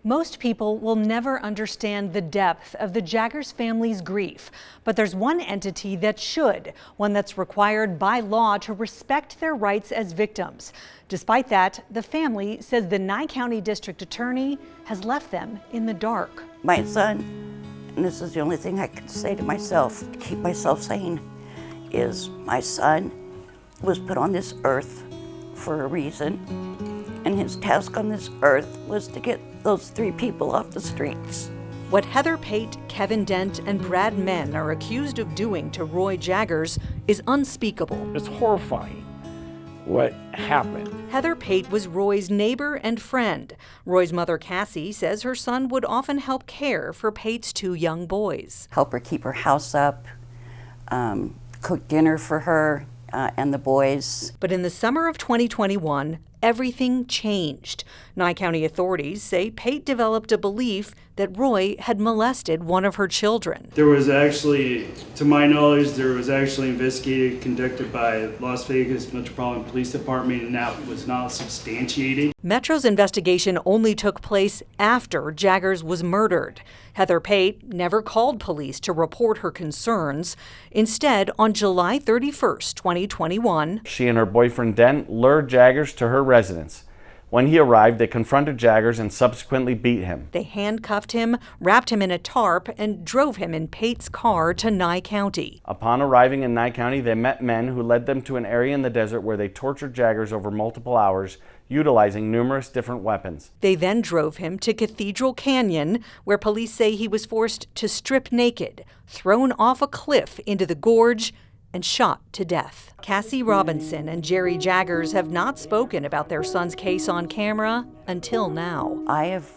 Most people will never understand the depth of the Jaggers family's grief, but there's one entity that should, one that's required by law to respect their rights as victims. Despite that, the family says the Nye County District Attorney has left them in the dark. My son, and this is the only thing I can say to myself, to keep myself sane, is my son was put on this earth for a reason, and his task on this earth was to get those 3 people off the streets. What Heather Pate, Kevin Dent, and Brad Menn are accused of doing to Roy Jaggers is unspeakable. It's horrifying what happened. Heather Pate was Roy's neighbor and friend. Roy's mother, Cassie, says her son would often help care for Pate's 2 young boys. Help her keep her house up, cook dinner for her and the boys. But in the summer of 2021, everything changed. Nye County authorities say Pate developed a belief that Roy had molested one of her children. There was actually, to my knowledge, investigation conducted by Las Vegas Metropolitan Police Department, and that was not substantiated. Metro's investigation only took place after Jaggers was murdered. Heather Pate never called police to report her concerns. Instead, on July 31st, 2021, she and her boyfriend Dent lured Jaggers to her residence. When he arrived, they confronted Jaggers and subsequently beat him. They handcuffed him, wrapped him in a tarp, and drove him in Pate's car to Nye County. Upon arriving in Nye County, they met men who led them to an area in the desert where they tortured Jaggers over multiple hours, utilizing numerous different weapons. They then drove him to Cathedral Canyon, where police say he was forced to strip naked, thrown off a cliff into the gorge, and shot to death. Cassie Robinson and Jerry Jaggers have not spoken about their son's case on camera until now. I have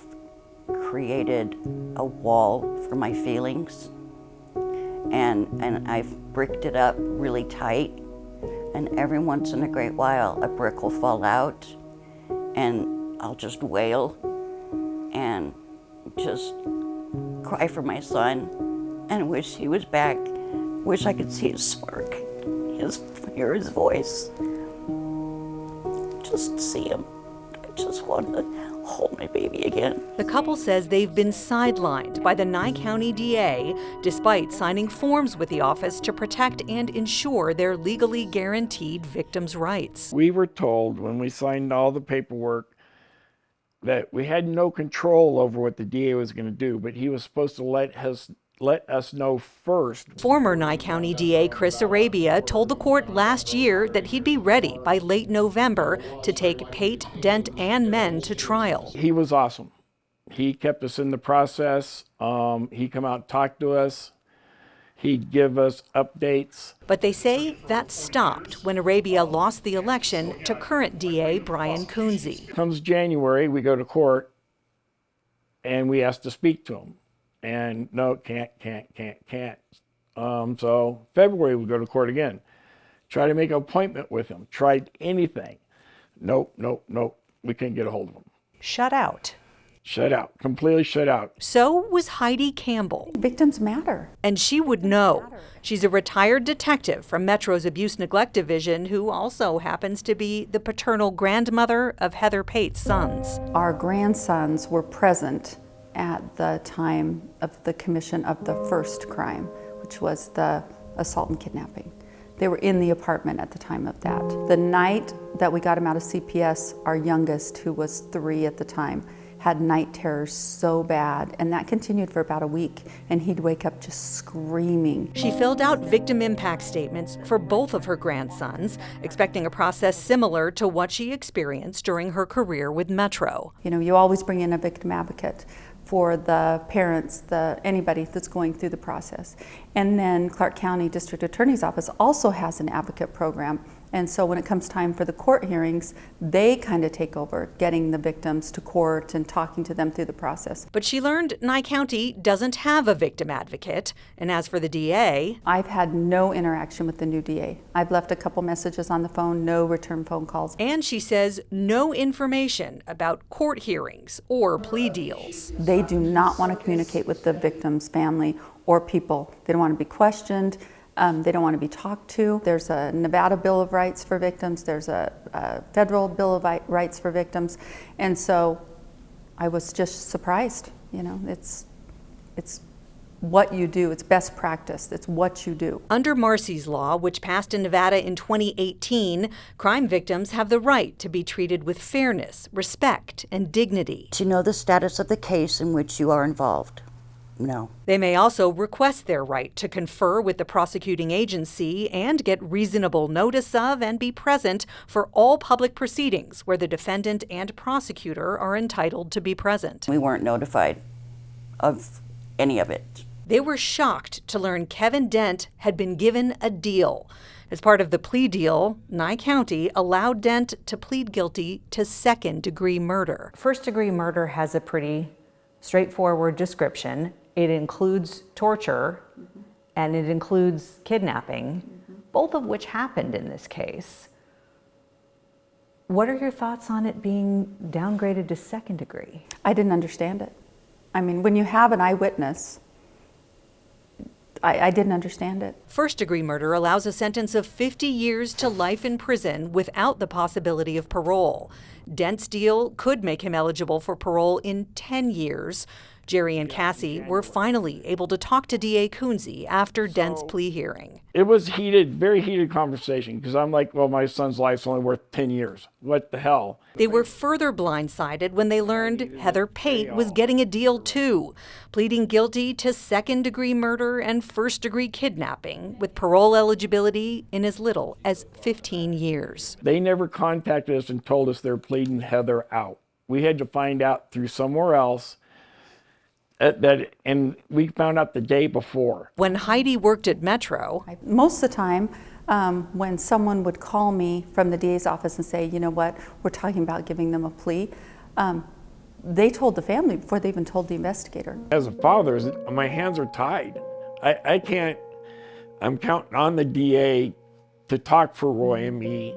created a wall for my feelings, and I've bricked it up really tight, and every once in a great while a brick will fall out, and I'll just wail and just cry for my son and wish he was back. Wish I could see his smirk, hear his voice, just see him. I just want to hold my baby again. The couple says they've been sidelined by the Nye County DA despite signing forms with the office to protect and ensure their legally guaranteed victims' rights. We were told when we signed all the paperwork that we had no control over what the DA was going to do, but he was supposed to let us know first. Former Nye County DA Chris Arabia told the court last year that he'd be ready by late November to take Pate, Dent, and Menn to trial. He was awesome. He kept us in the process. He come out and talked to us. He'd give us updates. But they say that stopped when Arabia lost the election to current DA Brian Coonsey. Comes January, we go to court, and we ask to speak to him. And no, can't. So February we go to court again. Try to make an appointment with him. Tried anything. Nope. We couldn't get a hold of him. Shut out. Shut out. Completely shut out. So was Heidi Campbell. Victims matter. And she would know. She's a retired detective from Metro's Abuse Neglect Division who also happens to be the paternal grandmother of Heather Pate's sons. Our grandsons were present at the time of the commission of the first crime, which was the assault and kidnapping. They were in the apartment at the time of that. The night that we got him out of CPS, our youngest, who was 3 at the time, had night terrors so bad, and that continued for about a week, and he'd wake up just screaming. She filled out victim impact statements for both of her grandsons, expecting a process similar to what she experienced during her career with Metro. You know, you always bring in a victim advocate for the parents, anybody that's going through the process. And then Clark County District Attorney's Office also has an advocate program. And so when it comes time for the court hearings, they kind of take over getting the victims to court and talking to them through the process. But she learned Nye County doesn't have a victim advocate. And as for the DA, I've had no interaction with the new DA. I've left a couple messages on the phone, no return phone calls. And she says no information about court hearings or plea deals. They do not want to communicate with the victim's family or people. They don't want to be questioned. They don't want to be talked to. There's a Nevada Bill of Rights for victims. There's a federal Bill of Rights for victims. And so I was just surprised. You know, it's what you do. It's best practice. It's what you do. Under Marsy's law, which passed in Nevada in 2018, crime victims have the right to be treated with fairness, respect, and dignity. To know the status of the case in which you are involved. No. They may also request their right to confer with the prosecuting agency and get reasonable notice of and be present for all public proceedings where the defendant and prosecutor are entitled to be present. We weren't notified of any of it. They were shocked to learn Kevin Dent had been given a deal. As part of the plea deal, Nye County allowed Dent to plead guilty to second-degree murder. First-degree murder has a pretty straightforward description. It includes torture, and it includes kidnapping, both of which happened in this case. What are your thoughts on it being downgraded to second degree? I didn't understand it. I mean, when you have an eyewitness, I didn't understand it. First-degree murder allows a sentence of 50 years to life in prison without the possibility of parole. Dent's deal could make him eligible for parole in 10 years. Jerry and Cassie were finally able to talk to D.A. Coonsey after Dent's plea hearing. It was heated, very heated conversation, because I'm like, well, my son's life's only worth 10 years. What the hell? They were further blindsided when they learned Heather Pate was getting a deal too, pleading guilty to second-degree murder and first-degree kidnapping with parole eligibility in as little as 15 years. They never contacted us and told us they're pleading Heather out. We had to find out through somewhere else. And we found out the day before. When Heidi worked at Metro, Most of the time, when someone would call me from the DA's office and say, you know what, we're talking about giving them a plea, they told the family before they even told the investigator. As a father, my hands are tied. I can't, I'm counting on the DA to talk for Roy and me,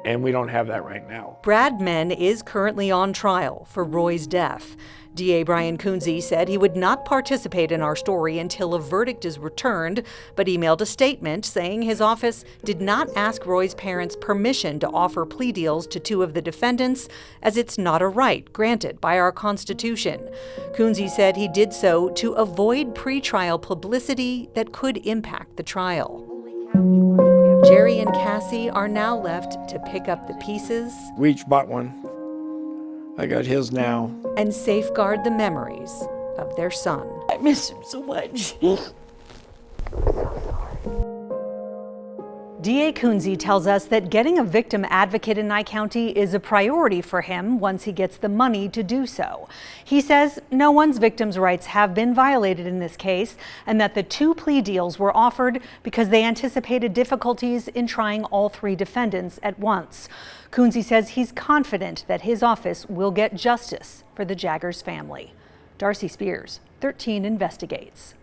and we don't have that right now. Brad Menn is currently on trial for Roy's death. DA Brian Coonsey said he would not participate in our story until a verdict is returned, but emailed a statement saying his office did not ask Roy's parents permission to offer plea deals to two of the defendants, as it's not a right granted by our Constitution. Coonsey said he did so to avoid pretrial publicity that could impact the trial. Jerry and Cassie are now left to pick up the pieces. We each bought one. I got his now. And safeguard the memories of their son. I miss him so much. D.A. Coonsey tells us that getting a victim advocate in Nye County is a priority for him once he gets the money to do so. He says no one's victim's rights have been violated in this case, and that the two plea deals were offered because they anticipated difficulties in trying all three defendants at once. Coonsey says he's confident that his office will get justice for the Jaggers family. Darcy Spears, 13 Investigates.